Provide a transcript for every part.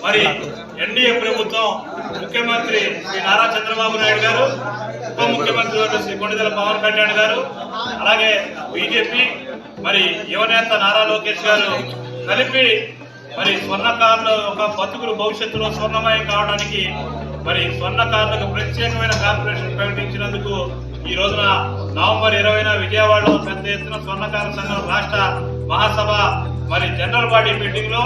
మరి ఎన్డీఏ ప్రభుత్వం ముఖ్యమంత్రి శ్రీ నారా చంద్రబాబు నాయుడు గారు, ఉప ముఖ్యమంత్రి శ్రీ కొణిదెల పవన్ కళ్యాణ్ గారు, అలాగే బీజేపీ మరి యువనేత నారా లోకేష్ గారు కలిపి మరి స్వర్ణకారుల ఒక బతుకులు భవిష్యత్తులో స్వర్ణమయం కావడానికి మరి స్వర్ణకారులకు ప్రత్యేకమైన కార్పొరేషన్ ప్రకటించినందుకు ఈ రోజున నవంబర్ 20న విజయవాడలో పెద్ద ఎత్తున స్వర్ణకార సంఘం రాష్ట్ర మహాసభ మరి జనరల్ బాడీ మీటింగ్ లో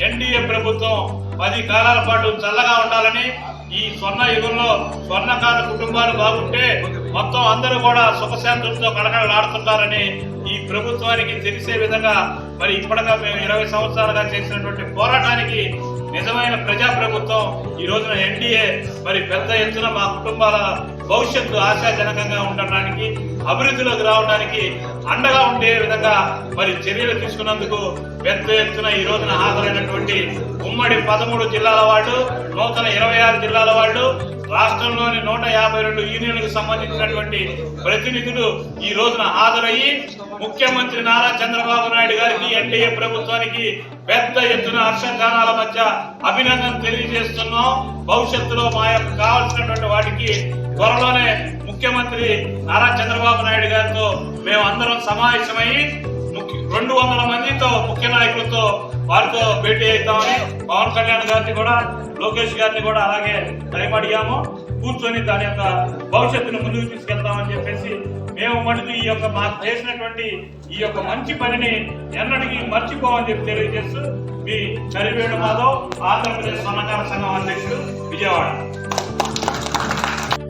ఎన్డీఏ ప్రభుత్వం 10 కాలాల పాటు చల్లగా ఉండాలని, ఈ స్వర్ణ యుగంలో స్వర్ణకార కుటుంబాలు బాగుంటే మొత్తం అందరూ కూడా సుఖశాంతులతో కడకడలాడుతుంటారని ఈ ప్రభుత్వానికి తెలిసే విధంగా మరి ఇప్పటిగా మేము 20 సంవత్సరాలుగా చేసినటువంటి పోరాటానికి నిజమైన ప్రజా ప్రభుత్వం ఈ రోజున ఎన్డీఏ మరి పెద్ద ఎత్తున మా కుటుంబాల భవిష్యత్తు ఆశాజనకంగా ఉండడానికి, అభివృద్ధిలోకి రావడానికి అండగా ఉండే విధంగా మరి చర్యలు తీసుకున్నందుకు పెద్ద ఎత్తున ఈ రోజున హాజరైనటువంటి ఉమ్మడి 13 జిల్లాల వాళ్ళు, నూతన 26 జిల్లాల వాళ్ళు, రాష్ట్రంలోని 152 యూనియన్లకు సంబంధించినటువంటి ప్రతినిధులు ఈ రోజున హాజరయ్యి ముఖ్యమంత్రి నారా చంద్రబాబు నాయుడు గారికి, ఎన్డీఏ ప్రభుత్వానికి పెద్ద ఎత్తున హర్షగానాల మధ్య అభినందన తెలియజేస్తున్నాం. భవిష్యత్తులో మా యొక్క కావాల్సినటువంటి వాటికి త్వరలోనే ముఖ్యమంత్రి నారా చంద్రబాబు నాయుడు గారితో మేము అందరం సమావేశమై 200 మందితో ముఖ్య నాయకులతో వారితో భేటీ అవుతామని, పవన్ కళ్యాణ్ గారిని కూడా, లోకేష్ గారిని కూడా అలాగే టైం అడిగాము. కూర్చొని దాని యొక్క భవిష్యత్తును ముందుకు తీసుకెళ్తామని చెప్పేసి మేము మటుకు ఈ యొక్క మాకు చేసినటువంటి ఈ యొక్క మంచి పనిని ఎన్నటికీ మర్చిపోమని చెప్పి తెలియజేస్తూ మీ కరివేణు మాధవ్, ఆంధ్రప్రదేశ్ స్వర్ణకార సంఘం అధ్యక్షుడు, విజయవాడ.